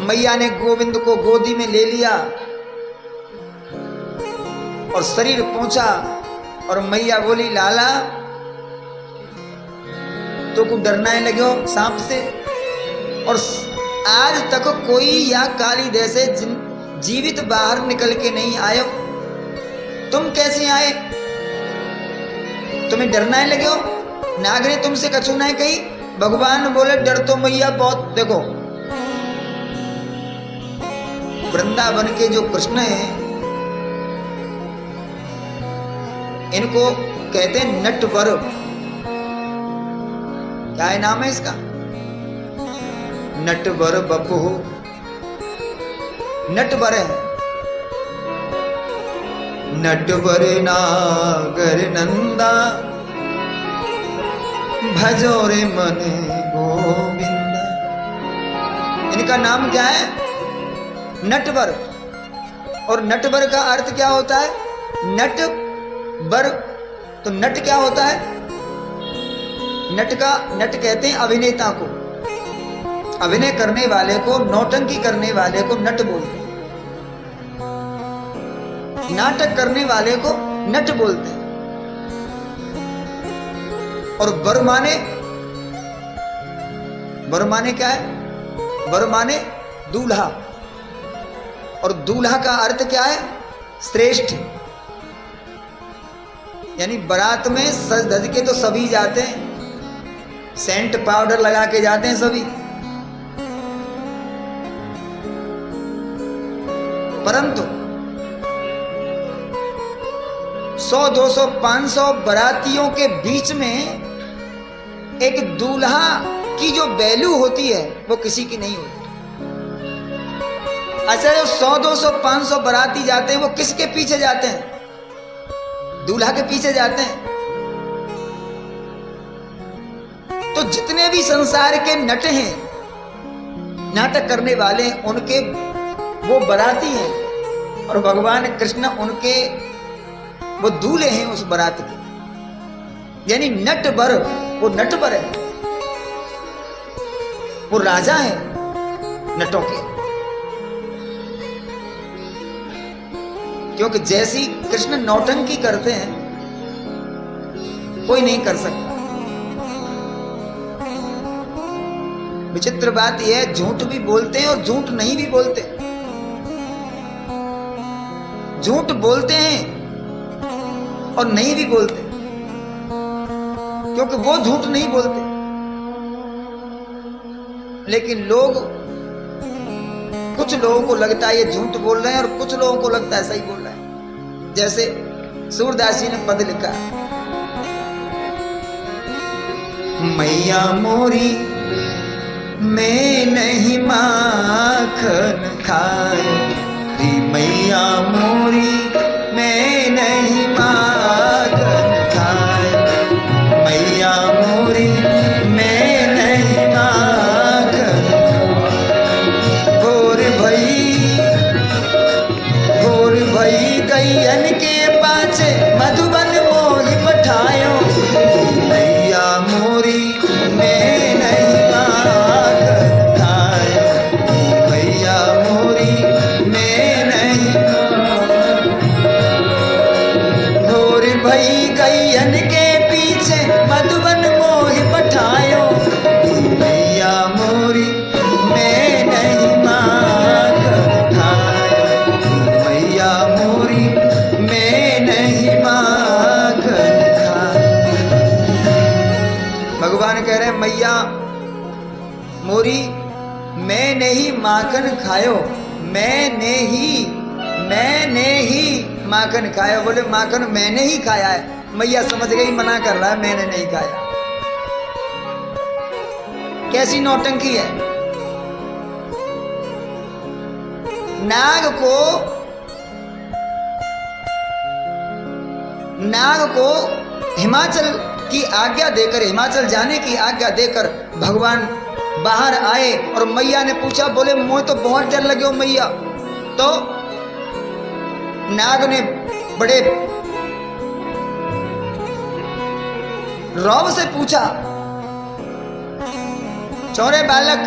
मैया ने गोविंद को गोदी में ले लिया और शरीर पहुंचा और मैया बोली, लाला तो को डरना है लगे हो सांप से? और आज तक कोई या काली से जीवित बाहर निकल के नहीं आए, तुम कैसे आए? तुम्हें डरना है लगे हो? नाग ने तुमसे कछु नहीं कही? भगवान बोले, डर तो मैया बहुत। देखो वृंदावन के जो कृष्ण हैं इनको कहते हैं नटवर। क्या है नाम है इसका? नटवर बपू, नटवर है। नटवर नागर नंदा भजो रे मन गोविंदा। इनका नाम क्या है? नटवर। और नटवर का अर्थ क्या होता है? नट वर। तो नट क्या होता है? नट कहते हैं अभिनेता को, अभिनय करने वाले को, नौटंकी करने वाले को नट बोलते हैं, नाटक करने वाले को नट बोलते हैं। और वर माने क्या है? वर माने दूल्हा। और दूल्हा का अर्थ क्या है? श्रेष्ठ। यानी बारात में सज धज के तो सभी जाते हैं, सेंट पाउडर लगा के जाते हैं सभी, परंतु 100, 200, 500 बारातियों के बीच में एक दूल्हा की जो वैल्यू होती है वो किसी की नहीं होती। अच्छा, जो 100, 200, 500 बाराती जाते हैं वो किसके पीछे जाते हैं? दूल्हा के पीछे जाते हैं। तो जितने भी संसार के नट हैं, नाटक करने वाले, उनके वो बाराती हैं और भगवान कृष्ण उनके वो दूल्हे हैं उस बारात के। यानी नटवर, वो नटवर है, वो राजा है नटों के। क्योंकि जैसी कृष्ण नौटंकी करते हैं कोई नहीं कर सकता। विचित्र बात यह है, झूठ भी बोलते हैं और झूठ नहीं भी बोलते। झूठ बोलते हैं और नहीं भी बोलते, क्योंकि वो झूठ नहीं बोलते। लेकिन कुछ लोगों को लगता है ये झूठ बोल रहे हैं और कुछ लोगों को लगता है सही बोल रहे हैं। जैसे सूरदास जी ने पद लिखा, मैया मोरी मैं नहीं माखन खाए, मैया मोरी मैं नहीं माखन खाए, मैया मोरी मैं नहीं माखन। घोर भई गैयन के पाछे मधुबन मोहि पठायो, मैया मोरी मैं नहीं माखन खाए, मैया मोरी मैं नहीं। घोर भई गैयन के पीछे मधुबन मोहि पठायो, मैया मोरी मैं नहीं माखन खाए, मैया मोरी मैं नहीं माखन खाए। भगवान कह रहे हैं, मैया मोरी मैंने ही माखन खायो, मैंने ही माखन खाया। बोले माखन मैंने ही खाया है। मैया समझ गई मना कर रहा है, मैंने नहीं खाया। कैसी नौटंकी है। नाग को हिमाचल की आज्ञा देकर, हिमाचल जाने की आज्ञा देकर भगवान बाहर आए और मैया ने पूछा, बोले मुझे तो बहुत डर लगे हो मैया। तो नाग ने बड़े रौब से पूछा, चौरे बालक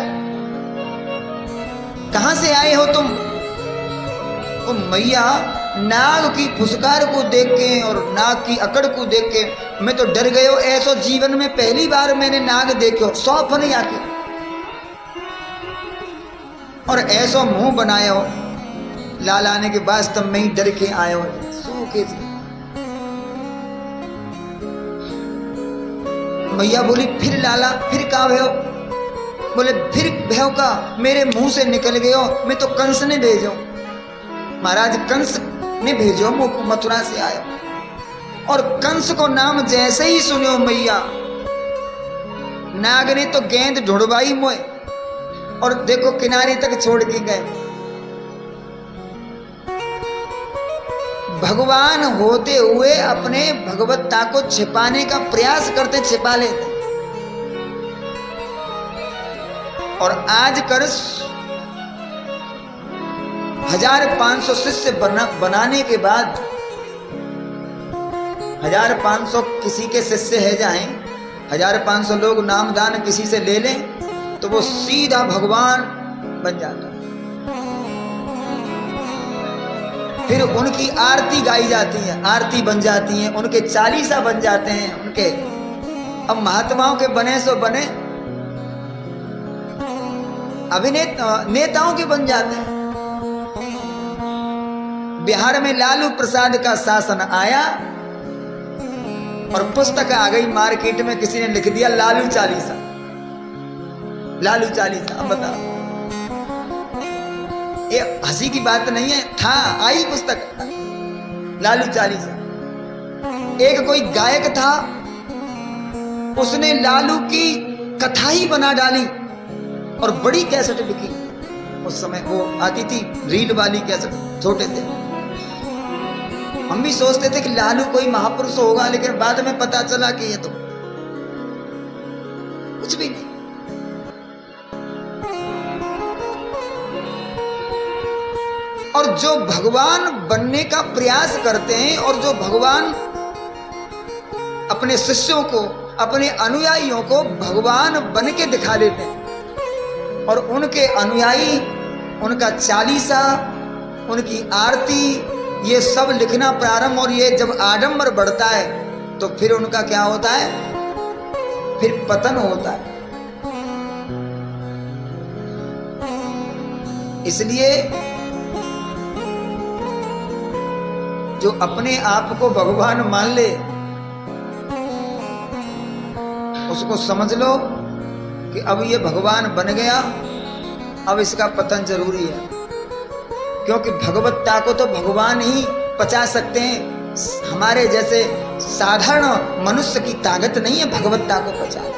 कहां से आए हो तुम? तो मैया नाग की फुसकार को देख के और नाग की अकड़ को देख के मैं तो डर गयो। ऐसो जीवन में पहली बार मैंने नाग देखो 100 फन आके, और ऐसो मुंह बनायो लाल आने के बाद तब मैं ही डर के आयो सूखे से। मैया बोली फिर लाला फिर का भयो? बोले फिर भयो का मेरे मुंह से निकल गयो, मैं तो कंस ने भेजो, महाराज कंस ने भेजो मुझको, मथुरा से आयो। और कंस को नाम जैसे ही सुनो मैया, नाग ने तो गेंद ढूंढवाई मोए और देखो किनारे तक छोड़ के गए। भगवान होते हुए अपने भगवत्ता को छिपाने का प्रयास करते, छिपा लेते। और आज कर 1500 शिष्य बनाने के बाद 1500 किसी के शिष्य है जाएं, 1500 लोग नामदान किसी से ले लें तो वो सीधा भगवान बन जाता है। फिर उनकी आरती गाई जाती है, आरती बन जाती है, उनके चालीसा बन जाते हैं उनके। अब महात्माओं के बने सो बने, नेताओं के बन जाते हैं। बिहार में लालू प्रसाद का शासन आया और पुस्तक आ गई मार्केट में, किसी ने लिख दिया लालू चालीसा, लालू चालीसा। अब बताओ, ये हंसी की बात नहीं है, था आई पुस्तक लालू चालीसा। एक कोई गायक था, उसने लालू की कथा ही बना डाली और बड़ी कैसेट बिकी। उस समय वो आती थी रील वाली कैसेट, छोटे से। हम भी सोचते थे कि लालू कोई महापुरुष होगा, लेकिन बाद में पता चला कि ये तो कुछ भी नहीं। और जो भगवान बनने का प्रयास करते हैं और जो भगवान अपने शिष्यों को, अपने अनुयायियों को भगवान बन के दिखा देते हैं, और उनके अनुयायी उनका चालीसा, उनकी आरती, ये सब लिखना प्रारंभ, और ये जब आडंबर बढ़ता है तो फिर उनका क्या होता है, फिर पतन होता है। इसलिए जो अपने आप को भगवान मान ले उसको समझ लो कि अब ये भगवान बन गया, अब इसका पतन जरूरी है। क्योंकि भगवत्ता को तो भगवान ही पचा सकते हैं, हमारे जैसे साधारण मनुष्य की ताकत नहीं है भगवत्ता को पचाना।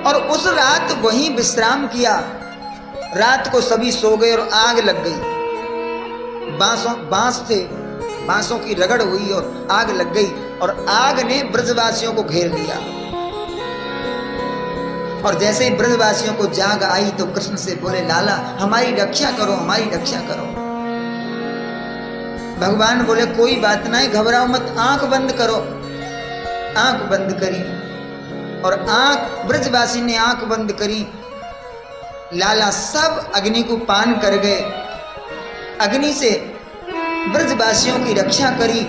और उस रात वहीं विश्राम किया। रात को सभी सो गए और आग लग गई। बांस थे, बांसों की रगड़ हुई और आग लग गई, और आग ने ब्रजवासियों को घेर लिया। और जैसे ही ब्रजवासियों को जाग आई तो कृष्ण से बोले, लाला हमारी रक्षा करो, हमारी रक्षा करो। भगवान बोले कोई बात नहीं, घबराओ मत, आंख बंद करो। आंख बंद करी, और ब्रजवासी ने आंख बंद करी। लाला सब अग्नि को पान कर गए, अग्नि से ब्रजवासियों की रक्षा करी।